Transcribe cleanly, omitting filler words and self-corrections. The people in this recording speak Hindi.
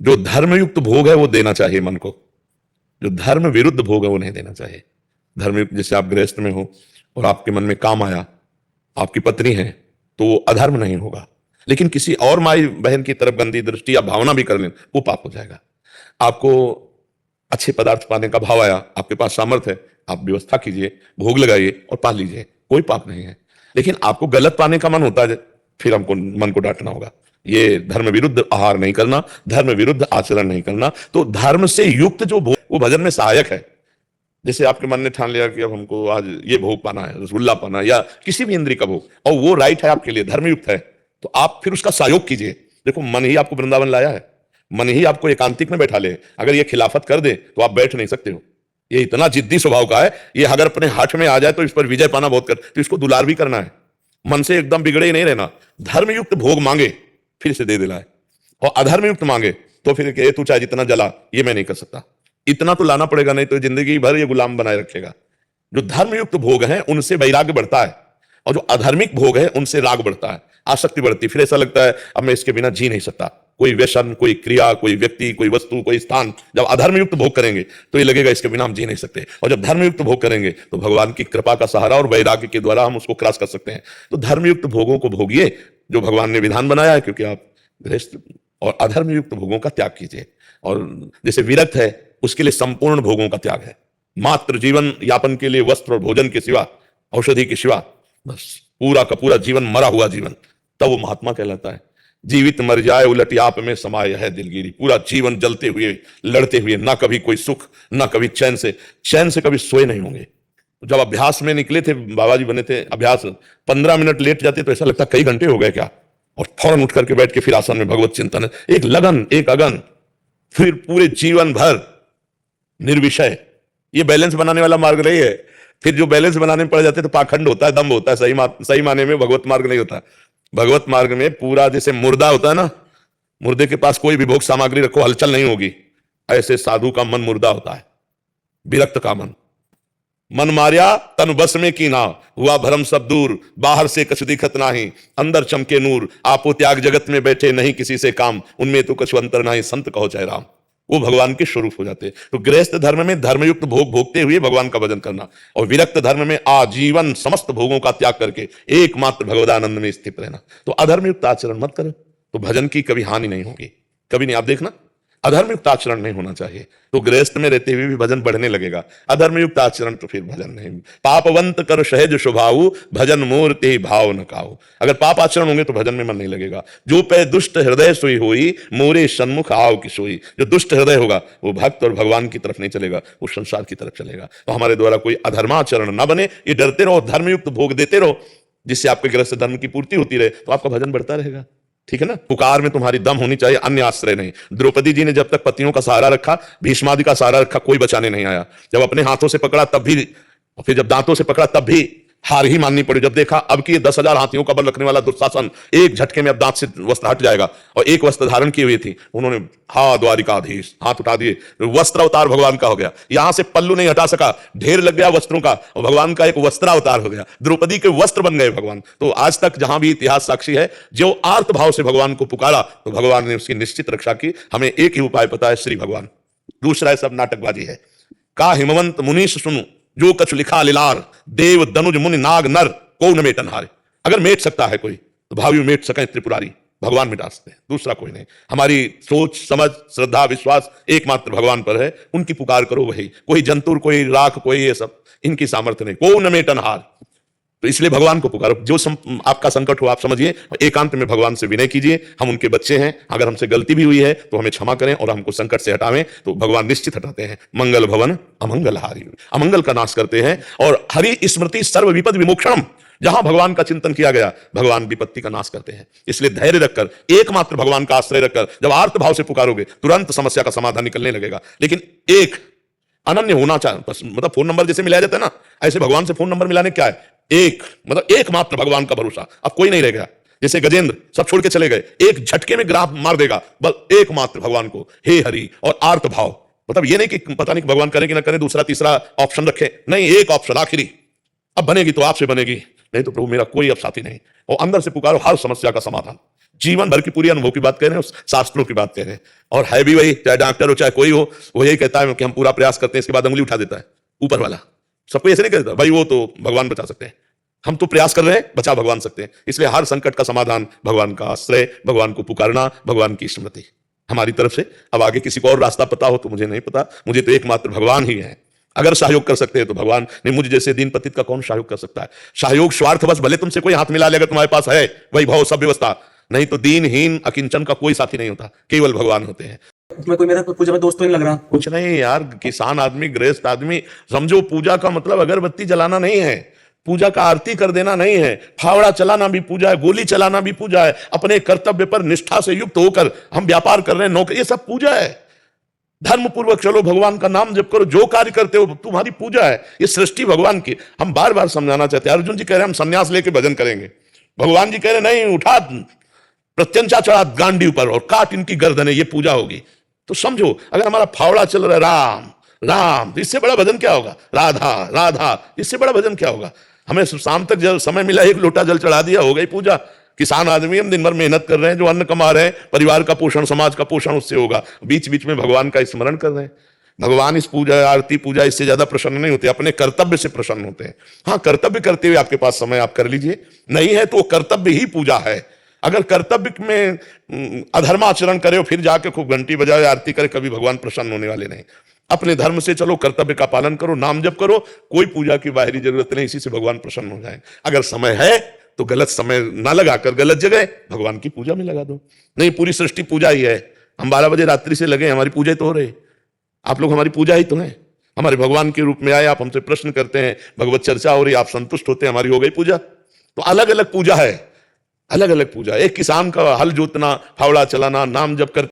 जो धर्मयुक्त भोग है वो देना चाहिए मन को, जो धर्म विरुद्ध भोग है वो नहीं देना चाहिए। धर्मयुक्त, जैसे आप गृहस्थ में हो और आपके मन में काम आया, आपकी पत्नी है, तो वो अधर्म नहीं होगा। लेकिन किसी और माई बहन की तरफ गंदी दृष्टि या भावना भी कर लें, वो पाप हो जाएगा। आपको अच्छे पदार्थ पाने का भाव आया, आपके पास सामर्थ्य है, आप व्यवस्था कीजिए, भोग लगाइए और पा लीजिए, कोई पाप नहीं है। लेकिन आपको गलत पाने का मन होता है, फिर हमको मन को डांटना होगा। ये धर्म विरुद्ध आहार नहीं करना, धर्म विरुद्ध आचरण नहीं करना। तो धर्म से युक्त जो भोग वो भजन में सहायक है। जैसे आपके मन ने ठान लिया कि अब हमको आज ये भोग पाना है, रसगुल्ला पाना है, या किसी भी इंद्रिय का भोग, और वो राइट है आपके लिए, धर्मयुक्त है, तो आप फिर उसका सहयोग कीजिए। देखो, मन ही आपको वृंदावन लाया है, मन ही आपको एकांतिक में बैठा ले। अगर ये खिलाफत कर दे तो आप बैठ नहीं सकते हो। ये इतना जिद्दी स्वभाव का है, ये अगर अपने हाथ में आ जाए तो इस पर विजय पाना बहुत तो इसको दुलार भी करना है। मन से एकदम बिगड़े ही नहीं रहना। धर्मयुक्त भोग मांगे फिर से दे दिलाए, और अधर्मयुक्त मांगे तो फिर कहे तू चाहे जितना जला, ये मैं नहीं कर सकता। इतना तो लाना पड़ेगा, नहीं तो जिंदगी भर ये गुलाम बनाए रखेगा। जो धर्मयुक्त भोग है उनसे वैराग्य बढ़ता है, और जो अधर्मिक भोग है उनसे राग बढ़ता है, आसक्ति बढ़ती। फिर ऐसा लगता है अब मैं इसके बिना जी नहीं सकता। कोई व्यसन, कोई क्रिया, कोई व्यक्ति, कोई वस्तु, कोई स्थान, जब अधर्मयुक्त भोग करेंगे तो ये लगेगा इसके बिना हम जी नहीं सकते। और जब धर्मयुक्त भोग करेंगे तो भगवान की कृपा का सहारा और वैराग्य के द्वारा हम उसको क्रॉस कर सकते हैं। तो धर्मयुक्त भोगों को भोगिए जो भगवान ने विधान बनाया है, क्योंकि आप गृहस्थ, और अधर्मयुक्त भोगों का त्याग कीजिए। और जैसे विरक्त है उसके लिए संपूर्ण भोगों का त्याग है। मात्र जीवन यापन के लिए वस्त्र और भोजन के सिवा, औषधि के सिवा, बस पूरा का पूरा जीवन मरा हुआ जीवन, तब वो महात्मा कहलाता है। जीवित मर जाए उलट आप में समाय है दिलगिरी। पूरा जीवन जलते हुए, लड़ते हुए, ना कभी कोई सुख, ना कभी चैन से कभी सोए नहीं होंगे। जब अभ्यास में निकले थे, बाबा जी बने थे, अभ्यास 15 मिनट लेट जाते तो ऐसा लगता कई घंटे हो गए क्या, और फौरन उठ करके बैठ के फिर आसन में भगवत चिंतन, एक लगन, एक अगन, फिर पूरे जीवन भर निर्विषय। ये बैलेंस बनाने वाला मार्ग नहीं है। फिर जो बैलेंस बनाने में पड़ जाते तो पाखंड होता है, दम्भ होता है। सही माने में भगवत मार्ग नहीं होता। भगवत मार्ग में पूरा जैसे मुर्दा होता है ना, मुर्दे के पास कोई भी भोग सामग्री रखो हलचल नहीं होगी, ऐसे साधु का मन मुर्दा होता है, विरक्त का मन। मन मारिया तन बस में की ना, हुआ भरम सब दूर, बाहर से कछ दिखत नाही, अंदर चमके नूर। आपो त्याग जगत में बैठे नहीं किसी से काम, उनमें तो कछु अंतर नाही, संत कहो चाहे राम। वो भगवान के स्वरूप हो जाते हैं। तो गृहस्थ धर्म में धर्मयुक्त भोग भोगते हुए भगवान का भजन करना, और विरक्त धर्म में आजीवन समस्त भोगों का त्याग करके एकमात्र भगवदानंद में स्थित रहना। तो अधर्मयुक्त आचरण मत करो, तो भजन की कभी हानि नहीं होगी, कभी नहीं। आप देखना, अधर्मयुक्त आचरण नहीं होना चाहिए, तो गृहस्थ में रहते हुए भी भजन बढ़ने लगेगा। अधर्मयुक्त आचरण तो फिर भजन नहीं। पापवंत कर सहज स्वभाव, भजन मोर ते भाव न काऊ। अगर पाप आचरण होंगे तो भजन में मन नहीं लगेगा। जो पे दुष्ट हृदय सोई होई, मोरे सन्मुख आओ की सोई। जो दुष्ट हृदय होगा वो भक्त और भगवान की तरफ नहीं चलेगा, वो संसार की तरफ चलेगा। तो हमारे द्वारा कोई अधर्माचरण ना बने, ये डरते रहो, धर्मयुक्त भोग देते रहो, जिससे आपके गृहस्थ धर्म की पूर्ति होती रहे, तो आपका भजन बढ़ता रहेगा। ठीक है ना। पुकार में तुम्हारी दम होनी चाहिए, अन्य आश्रय नहीं। द्रौपदी जी ने जब तक पतियों का सहारा रखा, भीष्मादि का सहारा रखा, कोई बचाने नहीं आया। जब अपने हाथों से पकड़ा तब भी, और फिर जब दांतों से पकड़ा तब भी हार ही माननी पड़ी। जब देखा अब कि 10,000 हाथियों का बल रखने वाला दुशासन एक झटके में अब दांत से वस्त्र हट जाएगा, और एक वस्त्र धारण की हुई थी, उन्होंने हा द्वारिकाधीश हाथ उठा दिए, वस्त्र अवतार भगवान का हो गया। यहां से पल्लू नहीं हटा सका, ढेर लग गया वस्त्रों का, और भगवान का एक वस्त्रावतार हो गया। द्रौपदी के वस्त्र बन गए भगवान। तो आज तक जहां भी इतिहास साक्षी है, जो आर्त भाव से भगवान को पुकारा तो भगवान ने उसकी निश्चित रक्षा की। हमें एक ही उपाय पता है, श्री भगवान। दूसरा सब नाटकबाजी है। का हिमवंत मुनीष सुनु, जो कछु लिखा लिलार, देव दनुज मुनि नाग नर को न मेटन हारे। अगर मेट सकता है कोई तो भावी मेट सके त्रिपुरारी, भगवान मिटा सकते हैं, दूसरा कोई नहीं। हमारी सोच समझ श्रद्धा विश्वास एकमात्र भगवान पर है, उनकी पुकार करो वही। कोई जंतुर, कोई राख, कोई ये सब इनकी सामर्थ्य नहीं। को न मेटन हार, तो इसलिए भगवान को पुकारो। जो आपका संकट हो आप समझिए, एकांत में भगवान से विनय कीजिए। हम उनके बच्चे हैं, अगर हमसे गलती भी हुई है तो हमें क्षमा करें और हमको संकट से हटावें, तो भगवान निश्चित हटाते हैं। मंगल भवन अमंगल हारी, अमंगल का नाश करते हैं। और हरि स्मृति सर्व विपद विमोक्षणम, जहां भगवान का चिंतन किया गया भगवान विपत्ति का नाश करते हैं। इसलिए धैर्य रखकर, एकमात्र भगवान का आश्रय रखकर जब आर्त भाव से पुकारोगे तुरंत समस्या का समाधान निकलने लगेगा। लेकिन एक अनन्य होना चाहिए, मतलब फोन नंबर जैसे मिलाया जाता है ना, ऐसे भगवान से फोन नंबर मिलाने क्या है, एक मतलब एकमात्र भगवान का भरोसा। अब कोई नहीं रह गया। जैसे गजेंद्र सब छोड़ के चले गए, एक झटके में ग्राफ मार देगा, बस एकमात्र भगवान को हे हरि। और आर्त भाव मतलब ये नहीं कि पता नहीं भगवान करे कि ना करे, दूसरा तीसरा ऑप्शन रखे, नहीं, एक ऑप्शन आखिरी। अब बनेगी तो आपसे बनेगी, नहीं तो प्रभु मेरा कोई अब साथी नहीं। और अंदर से पुकारो, हर समस्या का समाधान। जीवन भर की पूरी अनुभव की बात कह रहे हैं, शास्त्रों की बात कह रहे हैं। और है भी वही, चाहे डॉक्टर हो चाहे कोई हो, वो यही कहता है कि हम पूरा प्रयास करते हैं, इसके बाद उंगली उठा देता है ऊपर वाला। सबको ऐसे नहीं कहता भाई वो तो भगवान बचा सकते हैं, हम तो प्रयास कर रहे हैं, बचा भगवान सकते हैं। इसलिए हर संकट का समाधान भगवान का आश्रय, भगवान को पुकारना, भगवान की स्मृति हमारी तरफ से। अब आगे किसी को और रास्ता पता हो तो मुझे नहीं पता, मुझे तो एकमात्र भगवान ही है। अगर सहयोग कर सकते हैं तो भगवान, नहीं मुझ जैसे दीन पतित का कौन सहयोग कर सकता है। सहयोग स्वार्थ बस, भले तुमसे कोई हाथ मिला लेगा, तुम्हारे पास है वैभव सब व्यवस्था, नहीं तो दीनहीन अकिंचन का कोई साथी नहीं होता, केवल भगवान होते हैं। उसमें कोई मेरा पूजा में दोस्त तो नहीं लग रहा। कुछ नहीं यार, किसान आदमी, गृहस्थ आदमी, समझो पूजा का मतलब अगरबत्ती जलाना नहीं है, पूजा का आरती कर देना नहीं है, फावड़ा चलाना भी पूजा है, गोली चलाना भी पूजा है, अपने कर्तव्य पर निष्ठा से युक्त होकर हम व्यापार कर रहे हैं, नौकरी, ये सब पूजा है। धर्म पूर्वक चलो, भगवान का नाम जप करो, जो कार्य करते हो तुम्हारी पूजा है। ये सृष्टि भगवान की, हम बार बार समझाना चाहते हैं। अर्जुन जी कह रहे हैं हम संन्यास लेके भजन करेंगे, भगवान जी कह रहे नहीं, उठा प्रत्यंचा चढ़ा गांडी पर और काट इनकी गर्दन, ये पूजा होगी। तो समझो, अगर हमारा फावड़ा चल रहा है राम राम, तो इससे बड़ा भजन क्या होगा, राधा राधा, इससे बड़ा भजन क्या होगा। हमें शाम तक जब समय मिला, एक लोटा जल चढ़ा दिया, हो गई पूजा। किसान आदमी, हम दिन भर मेहनत कर रहे हैं, जो अन्न कमा रहे हैं, परिवार का पोषण, समाज का पोषण उससे होगा, बीच बीच में भगवान का स्मरण कर रहे हैं। भगवान इस पूजा, आरती पूजा, इससे ज्यादा प्रसन्न नहीं होते, अपने कर्तव्य से प्रसन्न होते हैं। हाँ, कर्तव्य करते हुए आपके पास समय, आप कर लीजिए, नहीं है तो कर्तव्य ही पूजा है। अगर कर्तव्य में अधर्माचरण करे फिर जाके खूब घंटी बजाए आरती करे, कभी भगवान प्रसन्न होने वाले नहीं। अपने धर्म से चलो, कर्तव्य का पालन करो, नाम जप करो, कोई पूजा की बाहरी जरूरत नहीं, इसी से भगवान प्रसन्न हो जाए। अगर समय है तो गलत समय ना लगाकर गलत जगह भगवान की पूजा में लगा दो। नहीं, पूरी सृष्टि पूजा ही है, हम 12 बजे रात्रि से लगे, हमारी पूजा ही तो हो रही, आप लोग हमारी पूजा ही तो है। हमारे भगवान के रूप में आए, आप हमसे प्रश्न करते हैं, भगवत चर्चा हो रही, आप संतुष्ट होते हैं, हमारी हो गई पूजा। तो अलग अलग पूजा है, अलग अलग पूजा। एक किसान का हल जोतना, फावड़ा चलाना, नाम जप कर